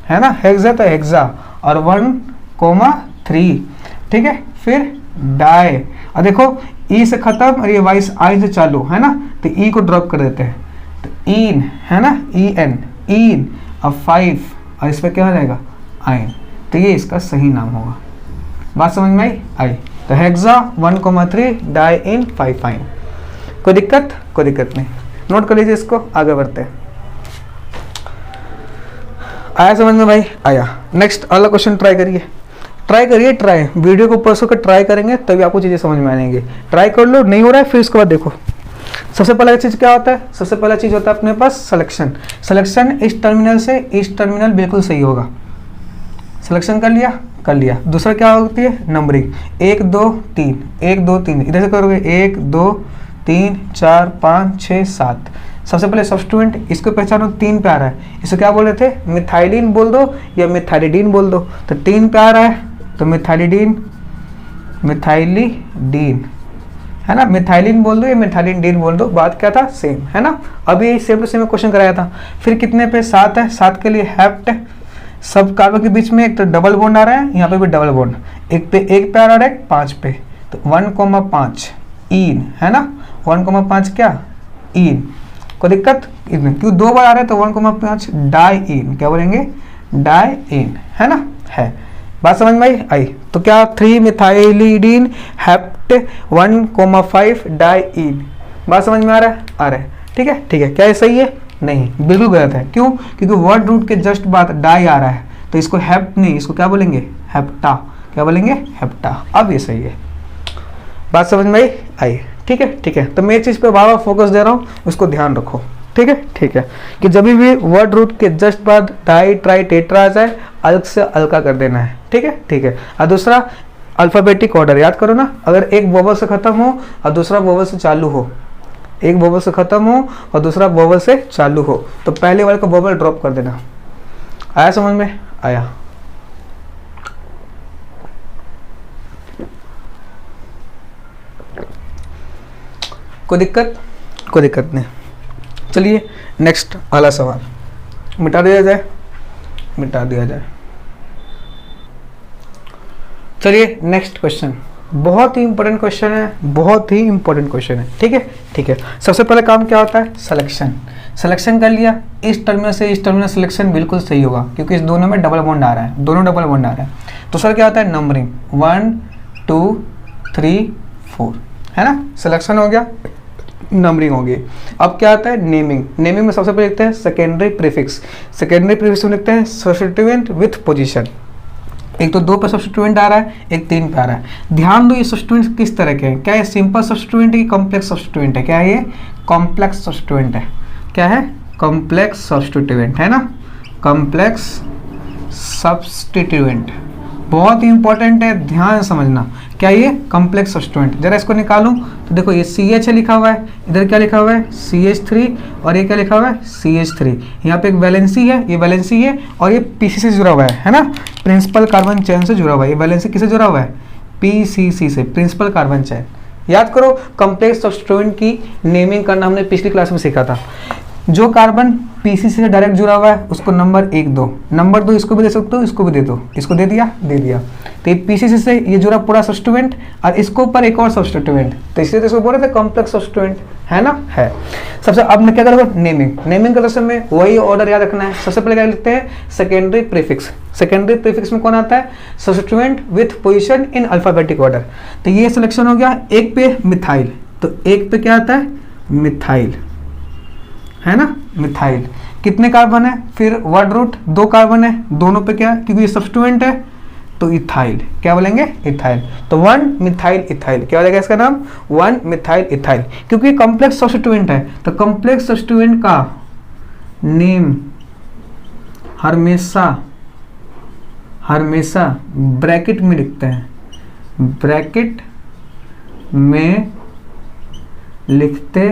है ना, हेक्सा तो हेक्सा और 1,3। ठीक है, फिर डाई, और देखो ई से खत्म और ये वाइस आई से चालू है ना, तो ई को ड्रॉप कर देते हैं तो इन है ना, इन और 5 और इस पर क्या हो जाएगा, आइन। तो ये इसका सही नाम होगा। बात समझ में आई? तो हेक्सा 1,3 डाई इन 5 आइन। कोई दिक्कत नहीं, नोट कर लीजिए इसको, आगे बढ़ते हैं। आया समझ में भाई? आया। नेक्स्ट अगला क्वेश्चन ट्राई करिए, वीडियो को पॉज करके ट्राई करेंगे तभी आपको चीज़ें समझ में आएंगी। ट्राई कर लो, नहीं हो रहा है फिर उसके बाद देखो। सबसे पहला चीज़ क्या होता है, सबसे पहला चीज़ होता है अपने पास सिलेक्शन इस टर्मिनल से इस टर्मिनल बिल्कुल सही होगा। सिलेक्शन कर लिया। दूसरा क्या होती है, नंबरिंग 1 2 3 1 2 3, इधर से करोगे 1 2 3 4 5 6 7। सबसे पहले सब्स्टिट्यूएंट, इसको पहचानो, 3 पे आ रहा है, इसे क्या बोल रहे थे, मिथाइलिन बोल दो या मिथाइलिडीन बोल दो। तो 3 पे आ रहा है तो मिथाइलिडीन है ना, मिथाइलिन बोल दो या मिथाइलिडीन बोल दो, बात क्या था, सेम है ना। अभी सेम टू सेम क्वेश्चन कराया था। फिर कितने पे, 7 है, 7 के लिए हेप्ट है। सब कार्बन के बीच में एक तो डबल बॉन्ड आ रहा है, यहाँ पे भी डबल बॉन्ड, एक पे आ रहा है 5 पे, तो 1,5 इन है ना, 1,5 क्या, इन। कोई दिक्कत इसमें, क्यों 2 बार आ रहा है तो 1,5 डाई इन, क्या बोलेंगे, डाई इन है ना, है। बात समझ में आई? तो क्या 3 मिथाइलिडीन हेप्ट लिखते 1,5 डाईन। बात समझ में आ रहा है? आ रहा है, ठीक है ठीक है। क्या ये सही है? नहीं, बिल्कुल गलत है। क्यों? क्योंकि वर्ड रूट के जस्ट बाद डाई आ रहा है, तो इसको हेप्ट नहीं, इसको क्या बोलेंगे? हेप्टा। क्या बोलेंगे? हेप्टा। अब ये सही है। बात समझ में आई? ठीक है ठीक है। तो मैं एक चीज़ पे बार बार फोकस दे रहा हूँ, उसको ध्यान रखो, ठीक है ठीक है, कि जब भी वर्ड रूट के जस्ट बाद डाई ट्राई टेट्रा आ जाए, अल्क से अल्का कर देना है, ठीक है ठीक है। और दूसरा अल्फाबेटिक ऑर्डर याद करो ना, अगर एक वोवल से खत्म हो और दूसरा वोवल से चालू हो, एक वोवल से खत्म हो और दूसरा वोवल से चालू हो, तो पहले वाले का वोवल ड्रॉप कर देना। आया समझ में? आया। कोई दिक्कत? कोई दिक्कत नहीं। चलिए नेक्स्ट वाला सवाल मिटा दिया जाए, मिटा दिया जाए। चलिए नेक्स्ट क्वेश्चन, बहुत ही इंपॉर्टेंट क्वेश्चन है, बहुत ही इंपॉर्टेंट क्वेश्चन है, ठीक है ठीक है। सबसे पहले काम क्या होता है? सिलेक्शन। सिलेक्शन कर लिया, इस टर्मिनल से इस टर्मिनल सिलेक्शन बिल्कुल सही होगा, क्योंकि इस दोनों में डबल बॉन्ड आ रहा है, दोनों डबल बॉन्ड आ रहा है। तो सर क्या होता है? नंबरिंग 1 2 3 4, है ना? सिलेक्शन हो गया, नंबरिंग होगी। अब क्या आता है? नेमिंग। नेमिंग में सबसे पहले लिखते हैं सेकेंडरी प्रीफिक्स। सेकेंडरी प्रीफिक्स में लिखते हैं सब्स्टिट्यूएंट विथ पोजीशन। एक तो 2 पे सब्स्टिट्यूएंट आ रहा है, एक 3 पे आ रहा है। ध्यान दो, ये सब्स्टिट्यूएंट किस तरह के हैं? क्या ये सिंपल सब्स्टिट्यूएंट है कि कॉम्प्लेक्स सब्स्टिट्यूएंट है? क्या है ये? कॉम्प्लेक्स सब्स्टिट्यूएंट है। क्या है? कॉम्प्लेक्स सब्स्टिट्यूएंट, है ना? कॉम्प्लेक्स सब्स्टिट्यूएंट बहुत ही इंपॉर्टेंट है, ध्यान समझना। क्या ये? Complex substituent. जरा इसको निकालूं तो देखो, ये CH है लिखा हुआ है, इधर क्या लिखा हुआ है? CH3, और ये क्या लिखा हुआ है? CH3। यहाँ पे एक वैलेंसी है, ये वैलेंसी है, और ये PC से जुड़ा हुआ है ना? प्रिंसिपल कार्बन चेन से जुड़ा हुआ है। ये वैलेंसी किससे जुड़ा हुआ है? PCC से, प्रिंसिपल कार्बन चेन। याद करो, कॉम्प्लेक्स सब्स्टिट्यूएंट की नेमिंग करना हमने पिछली क्लास में सीखा था। जो कार्बन PCC से डायरेक्ट जुड़ा हुआ है उसको नंबर 1 दो, नंबर 2 इसको भी दे सकते हो, इसको भी दे दो। इसको दे दिया? दे दिया। तो ये PCC से ये जुड़ा पूरा सब्स्टिट्यूएंट, और इसको ऊपर एक और सब्स्टिट्यूएंट, तो इसलिए तो इसको बोल रहे थे कॉम्प्लेक्स सब्स्टिट्यूएंट, है ना? है। सबसे अब मैं क्या करूँगा? नेमिंग। नेमिंग करते समय वही ऑर्डर याद रखना है। सबसे पहले क्या लिखते हैं? Secondary prefix. सेकेंडरी प्रीफिक्स में कौन आता है? Substituent with position in alphabetic order. तो ये सिलेक्शन हो गया। एक पे मिथाइल, तो एक पे क्या आता है? मिथाइल, है ना? मिथाइल। कितने कार्बन है? फिर वर्ड रूट 2 कार्बन है, दोनों पे क्या? क्योंकि ये सब्स्टिट्यूएंट है तो इथाइल। क्या बोलेंगे? इथाइल। तो 1 मिथाइल इथाइल। क्या हो जाएगा इसका नाम? 1 मिथाइल इथाइल। क्योंकि कॉम्प्लेक्स सब्स्टिट्यूएंट है, तो कॉम्प्लेक्स सब्स्टिट्यूएंट का नेम हमेशा हमेशा ब्रैकेट में लिखते हैं, ब्रैकेट में लिखते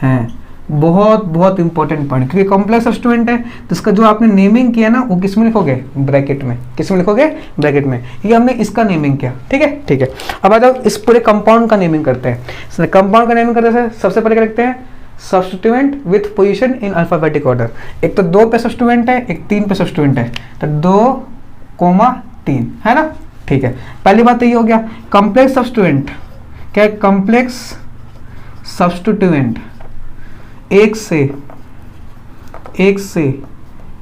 हैं। बहुत बहुत इंपॉर्टेंट पॉइंट, क्योंकि कॉम्प्लेक्स सब्स्टिट्यूएंट है तो इसका जो आपने नेमिंग किया ना, वो किस में लिखोगे? ब्रैकेट में। किस में लिखोगे? ब्रैकेट में। ये हमने इसका नेमिंग किया, ठीक है ठीक है। अब आ जाओ इस पूरे कंपाउंड का नेमिंग करते हैं। कंपाउंड का नेमिंग करते हैं, सबसे पहले क्या लिखते हैं? Substituent with position in alphabetic order. एक तो 2 पे सब्स्टिट्यूएंट है, एक 3 पे सब्स्टिट्यूएंट है, तो 2,3, है ना? ठीक है। पहली बात तो ये हो गया। कॉम्प्लेक्स सब्स्टिट्यूएंट क्या है? कॉम्प्लेक्स सब्स्टिट्यूएंट एक से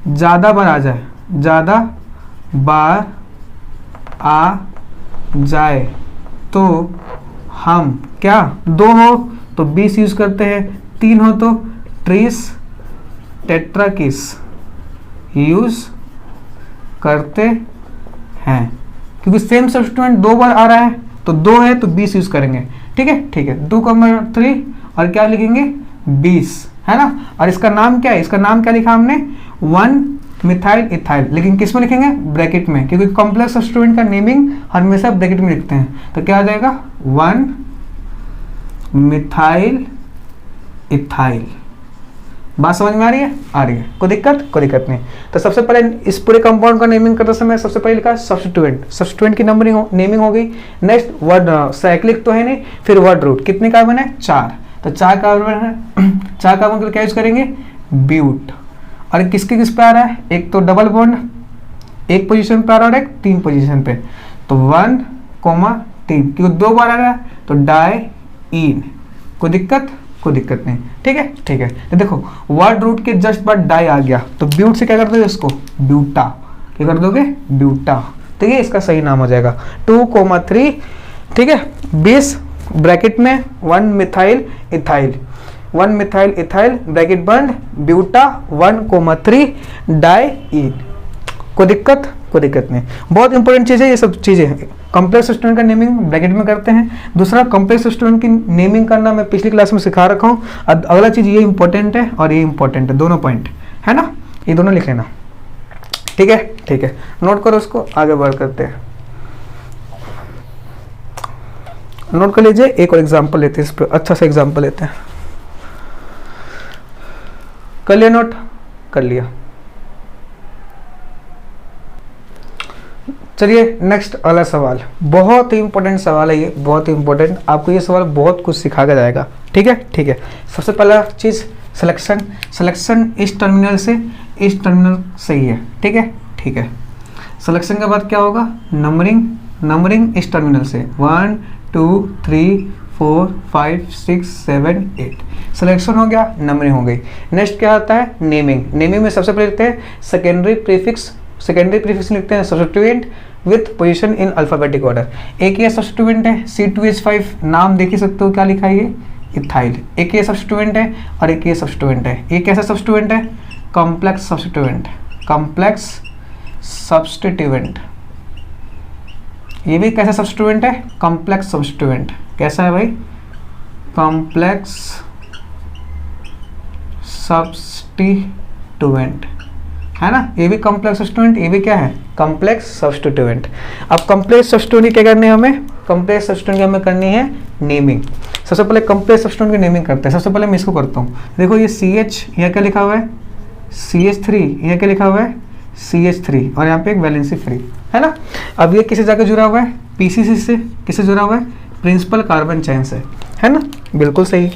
ज़्यादा बार आ जाए, ज़्यादा बार आ जाए तो हम क्या? 2 हो तो 20 यूज़ करते हैं, 3 हो तो ट्रिस टेट्राकिस यूज़ करते हैं। क्योंकि सेम सब्स्टिट्यूएंट 2 बार आ रहा है, तो 2 है तो 20 यूज़ करेंगे, ठीक है ठीक है। 2 का 3 और क्या लिखेंगे? 20, है ना? और इसका नाम क्या है? इसका नाम क्या लिखा हमने? 1 मिथाइल इथाइल। लेकिन किस में लिखेंगे? ब्रैकेट में, क्योंकि कॉम्प्लेक्स सब्स्टिट्यूएंट का नेमिंग हमेशा ब्रैकेट में लिखते हैं। तो क्या आ जाएगा? 1 मिथाइल इथाइल। बात समझ में आ रही है? आ रही है। कोई दिक्कत? कोई दिक्कत नहीं। तो सबसे पहले इस पूरे कंपाउंड का नेमिंग करते समय सबसे पहले लिखा सब्स्टिट्यूएंट। सब्स्टिट्यूएंट की नेमिंग हो गई। नेक्स्ट वर्ड, साइक्लिक तो है नहीं, फिर वर्ड रूट। कितने कार्बन है? 4। तो 4 कार्बन है, 4 कार्बन के लिए क्या यूज करेंगे? ब्यूट। और किसके किस पे आ रहा है? एक तो डबल बॉन्ड एक पोजीशन पे आ रहा है और एक 3 पोजीशन पे, तो 1,3, क्योंकि 2 बार आ रहा है तो डाईन। कोई दिक्कत? कोई दिक्कत नहीं, ठीक है ठीक है। तो देखो, वर्ड रूट के जस्ट बाद डाई आ गया, तो ब्यूट से क्या कर दोगे? इसको ब्यूटा। क्या कर दोगे? ब्यूटा। तो ये इसका सही नाम हो जाएगा। 2,3 ठीक है। 20 ब्रैकेट में 1 methyl ethyl, 1 methyl ethyl bracket बंद ब्यूटा 1,3 डाई। कोई दिक्कत नहीं। बहुत इंपॉर्टेंट चीज़ है ये सब चीज़ें। कॉम्प्लेक्स सब्स्टिट्यूएंट का नेमिंग ब्रैकेट में करते हैं। दूसरा, कॉम्प्लेक्स सब्स्टिट्यूएंट की नेमिंग करना मैं पिछली क्लास में सिखा रखा हूँ। अगला चीज़ ये इंपॉर्टेंट है और ये इंपॉर्टेंट है, दोनों पॉइंट है ना, ये दोनों लिख लेना। ठीक है, नोट करो उसको, आगे बढ़ करते हैं। नोट कर लीजिए। एक और एग्जाम्पल लेते हैं, इस पर अच्छा सा एग्जाम्पल लेते हैं। कर लिया नोट? कर लिया। चलिए नेक्स्ट अगला सवाल, बहुत ही इंपॉर्टेंट सवाल है ये, बहुत ही इंपॉर्टेंट। आपको ये सवाल बहुत कुछ सिखा के जाएगा। ठीक है। सबसे पहला चीज़ सिलेक्शन इस टर्मिनल से इस टर्मिनल से ही है। ठीक है। सिलेक्शन के बाद क्या होगा? नंबरिंग इस टर्मिनल से 1 2 3 4 5 6 7 8। सिलेक्शन हो गया, नंबरिंग हो गई। नेक्स्ट क्या आता है? नेमिंग में सबसे पहले लिखते हैं सेकेंडरी प्रीफिक्स लिखते हैं substituent with position in alphabetic order. एक ये सब्स्टिट्यूएंट है C2H5, नाम देख ही सकते हो क्या लिखा है ये, इथाइल। एक ये सब्स्टिट्यूएंट है और एक ये सब्स्टिट्यूएंट है। ये कैसा सब्स्टिट्यूएंट है? Complex substituent. ये भी कैसा सब्स्टिट्यूएंट है? Complex substituent. कैसा है भाई? कॉम्प्लेक्स सब्स्टिट्यूएंट है ना। ये भी कॉम्प्लेक्स सब्स्टिट्यूएंट, ये भी क्या है? Complex substituent. अब कॉम्प्लेक्स सब्स्टिट्यूएंट क्या करनी है हमें? कॉम्प्लेक्स सब्स्टिट्यूएंट की हमें करनी है नेमिंग। सबसे पहले कॉम्प्लेक्स सब्स्टिट्यूएंट की नेमिंग करते हैं। सबसे पहले मैं इसको करता हूँ। देखो ये CH, यहाँ क्या लिखा हुआ है? CH3, यहाँ क्या लिखा हुआ है? CH3, और यहाँ पे एक वैलेंसी फ्री है ना। अब ये किसे जाकर जुड़ा हुआ है? PCC से। किसे जुड़ा हुआ है? प्रिंसिपल कार्बन चेन से, है ना। बिल्कुल सही।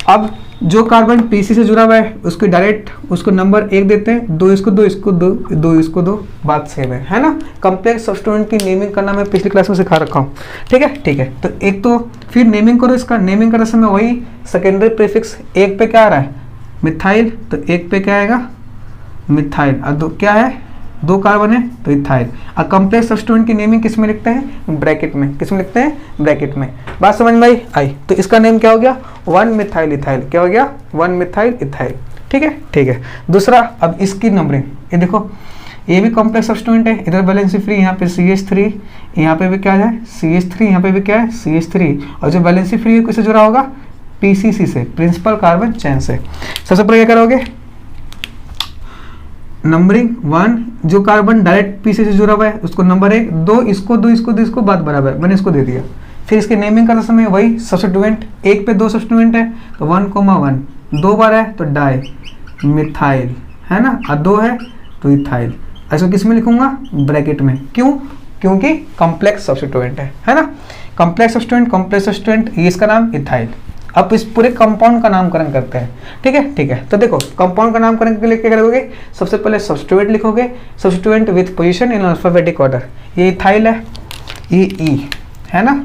अब जो कार्बन PC से जुड़ा हुआ है उसको डायरेक्ट उसको नंबर 1 देते हैं, 2 इसको 2 इसको 2 2 इसको 2, बात सेम है ना। कॉम्प्लेक्स सब्स्टिट्यूएंट की नेमिंग करना मैं पिछली क्लास में सिखा रखा हूँ। ठीक है। तो एक तो फिर नेमिंग करो इसका। नेमिंग करते समय वही सेकेंडरी प्रीफिक्स, एक पे क्या आ रहा है? मिथाइल, तो एक पे क्या आएगा? मिथाइल। और दो क्या है? 2 कार्बन है तो इथाइल। और कॉम्प्लेक्स सब्स्टिट्यूएंट की नेमिंग किस में लिखते हैं? ब्रैकेट में। किस में लिखते हैं? ब्रैकेट में। बात समझ में आई? तो इसका नेम क्या हो गया? 1 मिथाइल इथाइल। क्या हो गया? 1 मिथाइल इथाइल। ठीक है। दूसरा, अब इसकी नंबरिंग, ये देखो, ये भी कॉम्प्लेक्स सब्स्टिट्यूएंट है। इधर वैलेंसी फ्री, यहाँ पे CH3, यहाँ पे भी क्या है? CH3, यहाँ पे भी क्या है? CH3। और जो वैलेंसी फ्री है किससे जुड़ा होगा? PCC से, प्रिंसिपल कार्बन चेन से। सबसे पहले क्या करोगे? नंबरिंग 1, जो कार्बन डायरेक्ट पीसी से जुड़ा हुआ है उसको नंबर 1, 2 इसको 2 इसको 2 इसको, बात बराबर, मैंने इसको दे दिया। फिर इसके नेमिंग करते समय वही सब्स्टिट्यूएंट, 1 पे 2 सब्स्टिट्यूएंट है तो 1,1, 2 बार है तो डाई मिथाइल है ना, और 2 है तो इथाइल। ऐसा किस में लिखूंगा? ब्रैकेट में। क्यों? क्योंकि कॉम्प्लेक्स सब्स्टिट्यूएंट है ना। कॉम्प्लेक्स सब्स्टिट्यूएंट, ये इसका नाम इथाइल। अब इस पूरे कंपाउंड का नामकरण करते हैं। ठीक है। तो देखो कंपाउंड का नामकरण के लिए क्या करोगे? सबसे पहले सब्स्टिट्यूएंट लिखोगे, substituent with position in alphabetic order. ये इथाइल है, ये ई है ना,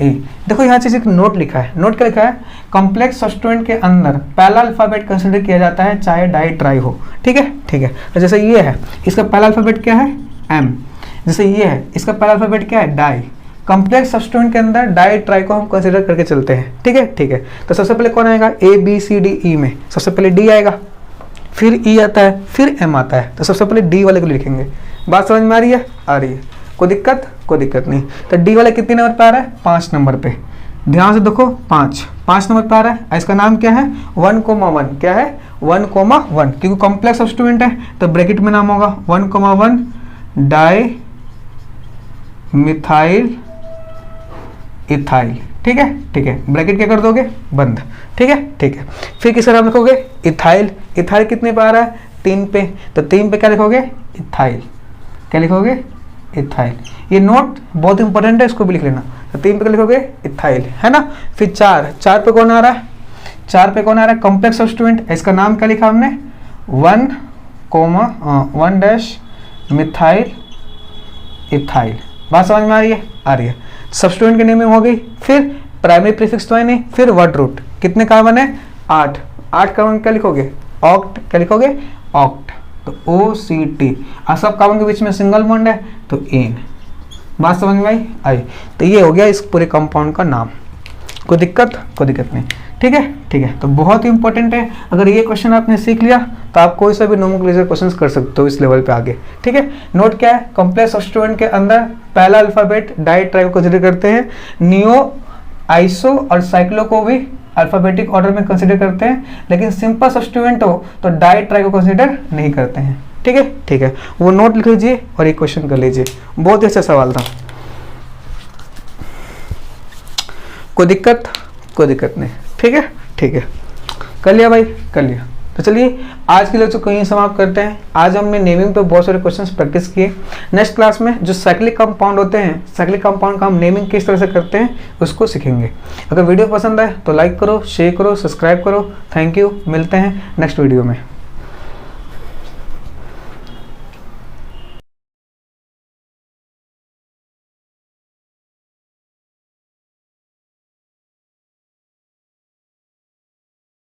ई। देखो यहाँ चीज एक नोट लिखा है। नोट क्या लिखा है? कॉम्प्लेक्स सब्स्टिट्यूएंट के अंदर पहला अल्फाबेट कंसिडर किया जाता है चाहे डाई ट्राई हो। ठीक है। तो जैसे ये है, इसका पहला अल्फाबेट क्या है? M। जैसे ये है, इसका पहला अल्फाबेट क्या है? डाई। कॉम्प्लेक्स सब्स्टिट्यूएंट के अंदर डाई ट्राई को हम कंसीडर करके चलते हैं। ठीक है। तो सबसे पहले कौन आएगा? ABCDE में सबसे पहले D आएगा, फिर E आता है, फिर M आता है। तो सबसे पहले D वाले को लिखेंगे। बात समझ में आ रही है? आ रही है। कोई दिक्कत नहीं। तो D वाले कितने नंबर पे आ रहा है? 5 नंबर पे। ध्यान से देखो, 5 नंबर पे आ रहा है। इसका नाम क्या है? 1,1। क्या है? 1,1, क्योंकि कॉम्प्लेक्स सब्स्टिट्यूएंट है तो ब्रैकेट में नाम होगा 1,1 डाई मिथाइल इथाइल। ठीक है। ब्रैकेट क्या कर दोगे? बंद। ठीक है। फिर किसका नाम लिखोगे? इथाइल। इथाइल कितने पे आ रहा है? 3 पे। तो 3 पे क्या लिखोगे? इथाइल। क्या लिखोगे? इथाइल। ये नोट बहुत इंपॉर्टेंट है, इसको भी लिख लेना। तो 3 पे क्या लिखोगे? इथाइल है ना। फिर 4 पे कौन आ रहा है? 4 पे कौन आ रहा है? Complex substituent. इसका नाम क्या लिखा हमने? 1 डैश मिथाइल इथाइल। बात समझ में आ रही है? आ रही है। सब्स्टिट्यूएंट की नेमिंग हो गई। फिर प्राइमरी प्रीफिक्स तो है नहीं, फिर वर्ड रूट। कितने कार्बन है? 8 कार्बन क्या लिखोगे? ऑक्ट। क्या लिखोगे? ऑक्ट। तो OCT। और सब कार्बन के बीच में सिंगल बॉन्ड है तो एन। बात समझ में आई। तो ये हो गया इस पूरे कंपाउंड का नाम। कोई दिक्कत नहीं, ठीक है, ठीक है। तो बहुत ही इंपॉर्टेंट है, अगर ये क्वेश्चन आपने सीख लिया तो आप कोई सा भी नोमेनक्लेचर क्वेश्चंस कर सकते हो इस लेवल पे आगे, ठीक है। नोट क्या है, कॉम्प्लेक्स सब्स्टिट्यूएंट के अंदर पहला अल्फाबेट डाई ट्राई को कंसिडर करते हैं, नियो, आइसो और साइक्लो को भी अल्फाबेटिक ऑर्डर में कंसिडर करते हैं, लेकिन सिंपल सब्स्टिट्यूएंट हो तो डाई ट्राई को कंसिडर नहीं करते हैं, ठीक है, ठीक है। वो नोट लिख लीजिए और एक क्वेश्चन कर लीजिए, बहुत ही अच्छा सवाल था। कोई दिक्कत नहीं, ठीक है, ठीक है। कर लिया भाई, कर लिया। तो चलिए आज के लेक्चर को यहीं समाप्त करते हैं। आज हमने नेमिंग पे बहुत सारे क्वेश्चंस प्रैक्टिस किए। नेक्स्ट क्लास में जो साइक्लिक कंपाउंड होते हैं, साइक्लिक कंपाउंड का हम नेमिंग किस तरह से करते हैं उसको सीखेंगे। अगर वीडियो पसंद आए तो लाइक करो, शेयर करो, सब्सक्राइब करो। थैंक यू, मिलते हैं नेक्स्ट वीडियो में।